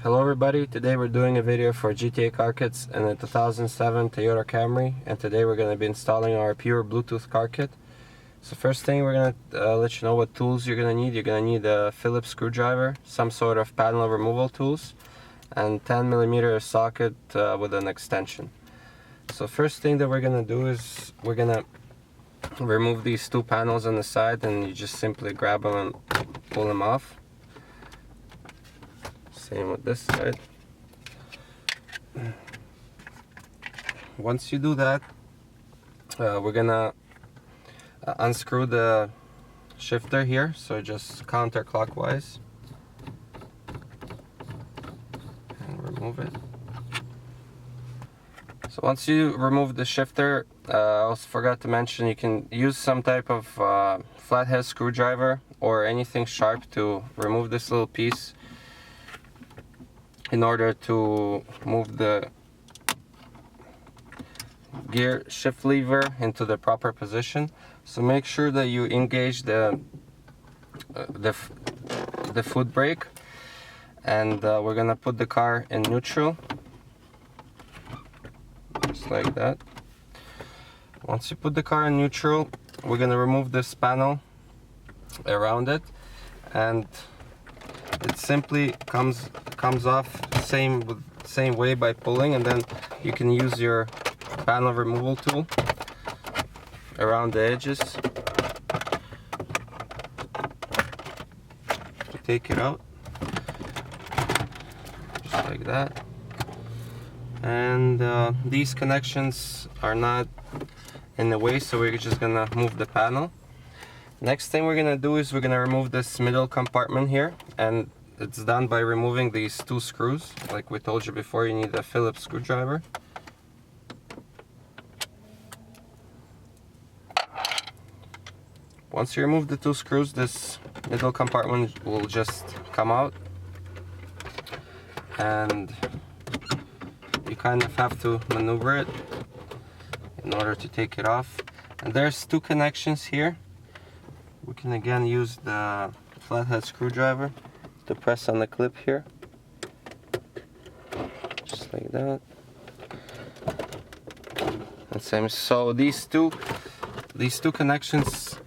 Hello everybody, today we're doing a video for GTA car kits and a 2007 Toyota Camry, and today we're going to be installing our pure Bluetooth car kit. So first thing, we're going to let you know what tools you're going to need. You're going to need a Phillips screwdriver, some sort of panel removal tools, and 10mm socket with an extension. So first thing that we're going to do is we're going to remove these two panels on the side, and you just simply grab them and pull them off. Same with this side. Once you do that, we're gonna unscrew the shifter here, so just counterclockwise and remove it. So once you remove the shifter, I also forgot to mention you can use some type of flathead screwdriver or anything sharp to remove this little piece in order to move the gear shift lever into the proper position. So make sure that you engage the foot brake, and we're gonna put the car in neutral, just like that. Once you put the car in neutral, we're gonna remove this panel around it, and it simply comes off same way by pulling, and then you can use your panel removal tool around the edges to take it out, just like that. And these connections are not in the way, so we're just gonna move the panel. Next thing we're gonna do is we're gonna remove this middle compartment here, and it's done by removing these two screws. Like we told you before, you need a Phillips screwdriver. Once you remove the two screws, this middle compartment will just come out, and you kind of have to maneuver it in order to take it off. And there's two connections here. We can again use the flathead screwdriver to press on the clip here, just like that. And same. So these two connections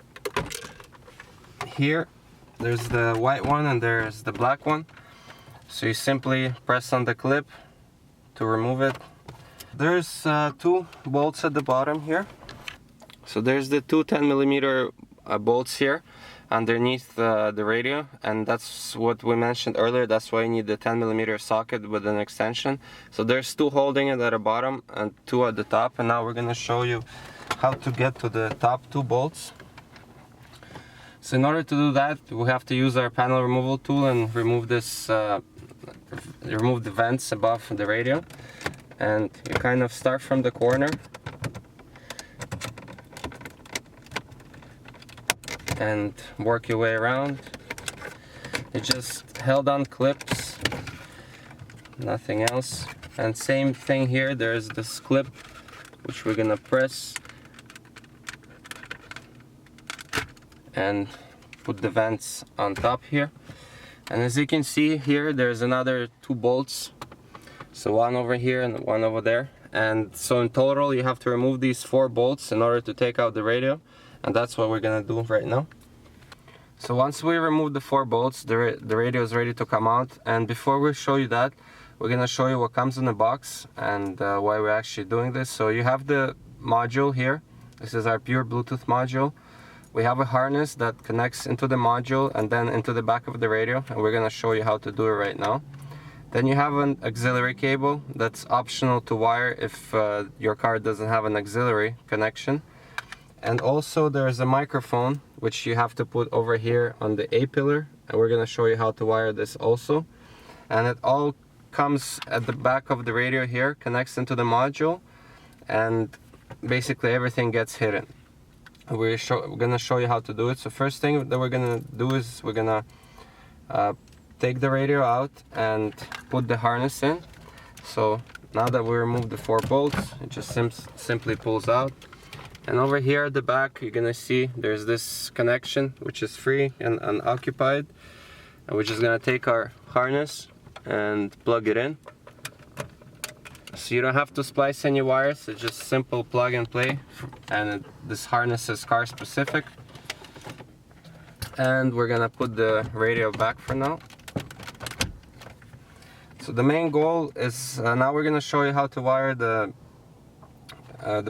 here, there's the white one and there's the black one. So you simply press on the clip to remove it. There's two bolts at the bottom here. So there's the two 10mm bolts here underneath the radio, and that's what we mentioned earlier. That's why you need the 10mm socket with an extension. So there's two holding it at the bottom and two at the top, and now we're going to show you how to get to the top two bolts. So in order to do that, we have to use our panel removal tool and remove this remove the vents above the radio. And you kind of start from the corner and work your way around. You just held on clips, nothing else. And same thing here, there's this clip which we're gonna press and put the vents on top here. And as you can see here, there's another two bolts, so one over here and one over there. And so in total you have to remove these four bolts in order to take out the radio. And that's what we're gonna do right now. So once we remove the four bolts, the radio is ready to come out. And before we show you that, we're gonna show you what comes in the box and why we're actually doing this. So you have the module here. This is our pure Bluetooth module. We have a harness that connects into the module and then into the back of the radio, and we're gonna show you how to do it right now. Then you have an auxiliary cable that's optional to wire if your car doesn't have an auxiliary connection. And also there's a microphone which you have to put over here on the A pillar, and we're going to show you how to wire this also. And it all comes at the back of the radio here, connects into the module, and basically everything gets hidden. We're going to show you how to do it. So first thing that we're going to do is we're going to take the radio out and put the harness in. So now that we removed the four bolts, it just simply pulls out. And over here at the back, you're gonna see there's this connection which is free and unoccupied, and we're just gonna take our harness and plug it in. So you don't have to splice any wires, it's just simple plug and play, and this harness is car specific. And we're gonna put the radio back for now. So the main goal is, now we're gonna show you how to wire the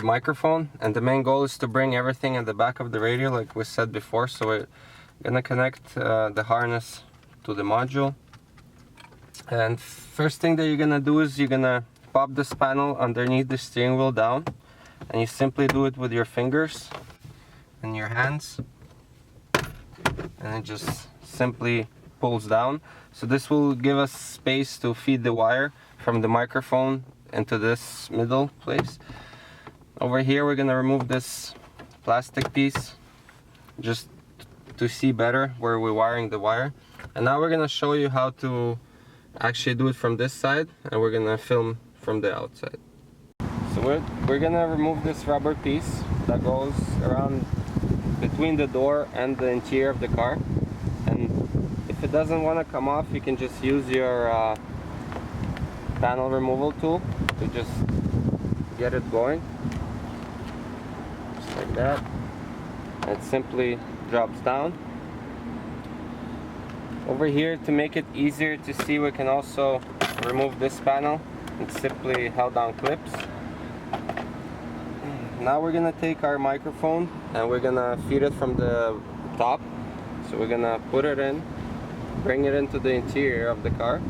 microphone, and the main goal is to bring everything in the back of the radio like we said before. So we're gonna connect the harness to the module, and first thing that you're gonna do is you're gonna pop this panel underneath the steering wheel down, and you simply do it with your fingers and your hands, and it just simply pulls down. So this will give us space to feed the wire from the microphone into this middle place. Over here we're gonna remove this plastic piece just to see better where we're wiring the wire. And now we're gonna show you how to actually do it from this side, and we're gonna film from the outside. So we're gonna remove this rubber piece that goes around between the door and the interior of the car. And if it doesn't want to come off, you can just use your panel removal tool to just get it going. Just like that. And it simply drops down. Over here, to make it easier to see, we can also remove this panel. It's simply held down clips. Now we're gonna take our microphone and we're gonna feed it from the top. So we're gonna put it in, bring it into the interior of the car,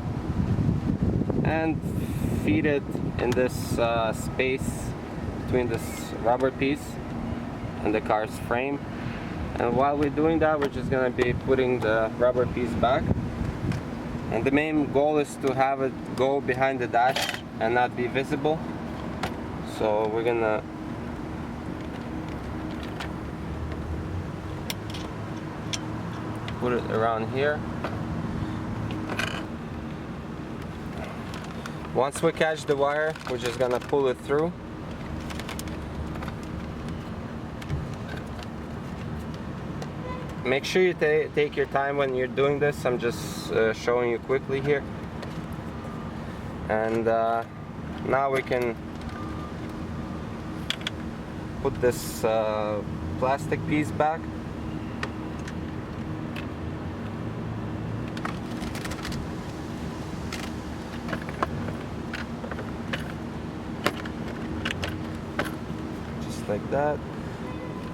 and feed it in this space between this rubber piece and the car's frame. And while we're doing that, we're just gonna be putting the rubber piece back. And the main goal is to have it go behind the dash and not be visible. So we're gonna put it around here. Once we catch the wire, we're just gonna pull it through. Make sure you take your time when you're doing this. I'm just showing you quickly here. And now we can put this plastic piece back. Just like that.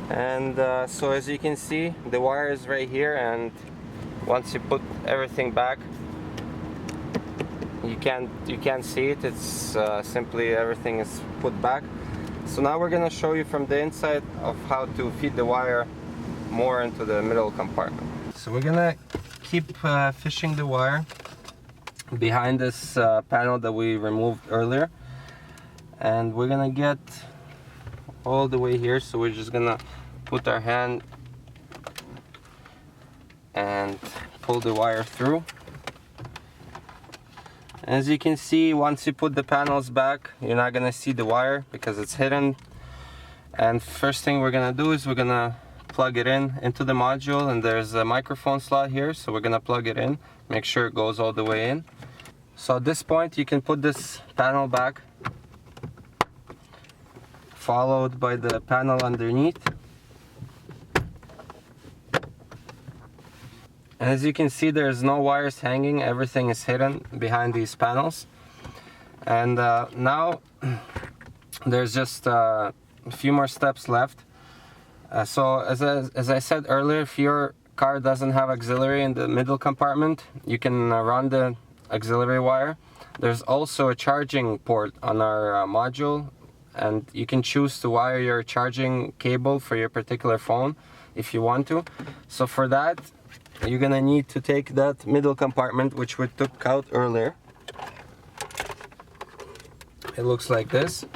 And so as you can see, the wire is right here, and once you put everything back, you can't see it. It's simply everything is put back. So now we're gonna show you from the inside of how to feed the wire more into the middle compartment. So we're gonna keep fishing the wire behind this panel that we removed earlier, and we're gonna get all the way here. So we're just gonna put our hand and pull the wire through. As you can see, once you put the panels back, you're not gonna see the wire because it's hidden. And first thing we're gonna do is we're gonna plug it in into the module, and there's a microphone slot here, so we're gonna plug it in, make sure it goes all the way in. So at this point you can put this panel back, followed by the panel underneath. And as you can see, there's no wires hanging, everything is hidden behind these panels. And now there's just a few more steps left. So as I said earlier, if your car doesn't have auxiliary in the middle compartment, you can run the auxiliary wire. There's also a charging port on our module, and you can choose to wire your charging cable for your particular phone if you want to. So for that, you're gonna need to take that middle compartment, which we took out earlier. It looks like this.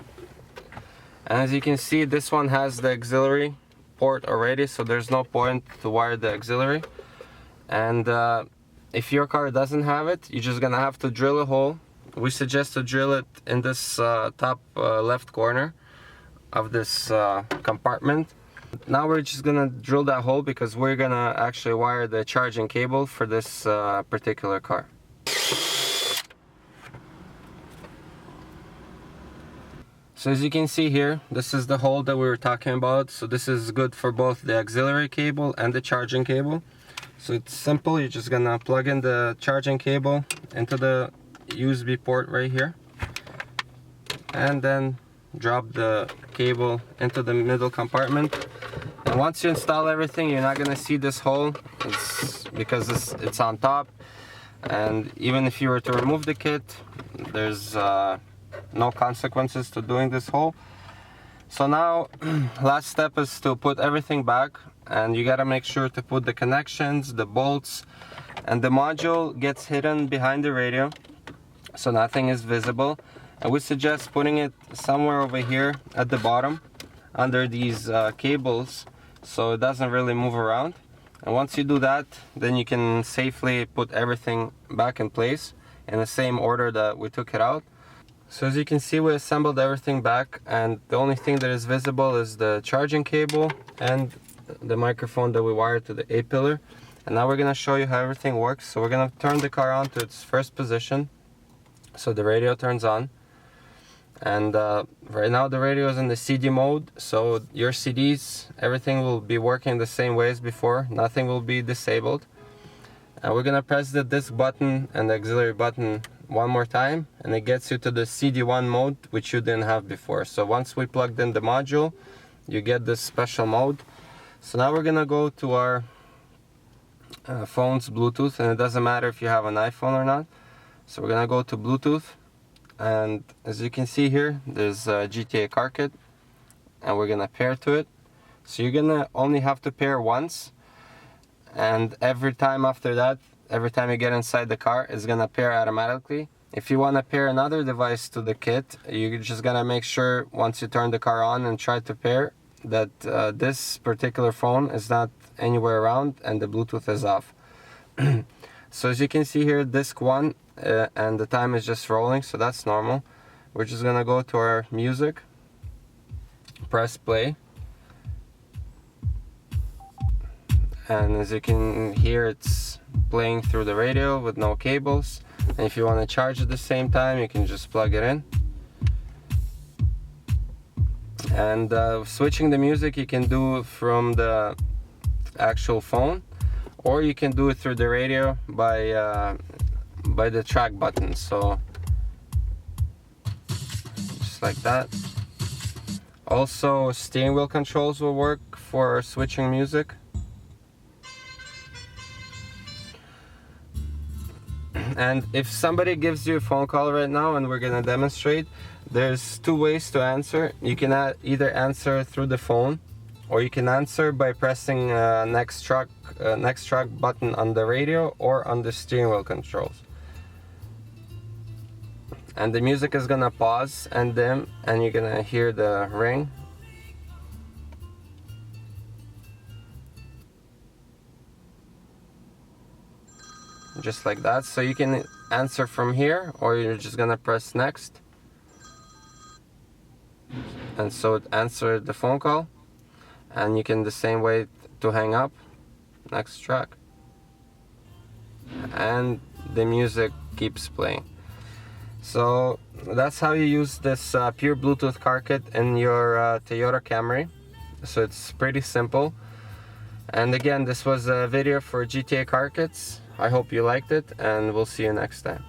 And as you can see, this one has the auxiliary port already, so there's no point to wire the auxiliary. And if your car doesn't have it, you're just gonna have to drill a hole. We suggest to drill it in this top left corner of this compartment. Now we're just gonna drill that hole because we're gonna actually wire the charging cable for this particular car. So as you can see here, this is the hole that we were talking about. So this is good for both the auxiliary cable and the charging cable. So it's simple, you're just gonna plug in the charging cable into the USB port right here, and then drop the cable into the middle compartment. And once you install everything, you're not gonna see this hole. Because it's on top, and even if you were to remove the kit, there's no consequences to doing this hole. So now last step is to put everything back, and you gotta make sure to put the connections, the bolts, and the module gets hidden behind the radio so nothing is visible. I would suggest putting it somewhere over here at the bottom under these cables so it doesn't really move around. And once you do that, then you can safely put everything back in place in the same order that we took it out. So as you can see, we assembled everything back, and the only thing that is visible is the charging cable and the microphone that we wired to the A-pillar. And now we're going to show you how everything works. So we're going to turn the car on to its first position, so the radio turns on. And right now the radio is in the CD mode, so your CDs, everything will be working the same way as before, nothing will be disabled. And we're gonna press the disc button and the auxiliary button one more time, and it gets you to the CD1 mode, which you didn't have before. So once we plugged in the module, you get this special mode. So now we're gonna go to our phone's Bluetooth, and it doesn't matter if you have an iPhone or not. So we're gonna go to Bluetooth. And as you can see here, there's a GTA car kit, and we're gonna pair to it. So you're gonna only have to pair once, and every time after that, every time you get inside the car, it's gonna pair automatically. If you wanna pair another device to the kit, you're just gonna make sure once you turn the car on and try to pair that this particular phone is not anywhere around and the Bluetooth is off. So as you can see here, disc 1, and the time is just rolling, so that's normal. We're just gonna go to our music, press play, and as you can hear, it's playing through the radio with no cables. And if you want to charge at the same time, you can just plug it in. And switching the music you can do from the actual phone, or you can do it through the radio by the track button. So just like that. Also, steering wheel controls will work for switching music. And if somebody gives you a phone call right now and we're gonna demonstrate, there's two ways to answer. You can either answer through the phone, or you can answer by pressing next track button on the radio or on the steering wheel controls. And the music is gonna pause and dim, and you're gonna hear the ring. Just like that. So you can answer from here, or you're just gonna press next, and so it answered the phone call. And you can the same way to hang up, next track, and the music keeps playing. So that's how you use this pure Bluetooth car kit in your Toyota Camry. So it's pretty simple. And again, this was a video for GTA car kits. I hope you liked it, and we'll see you next time.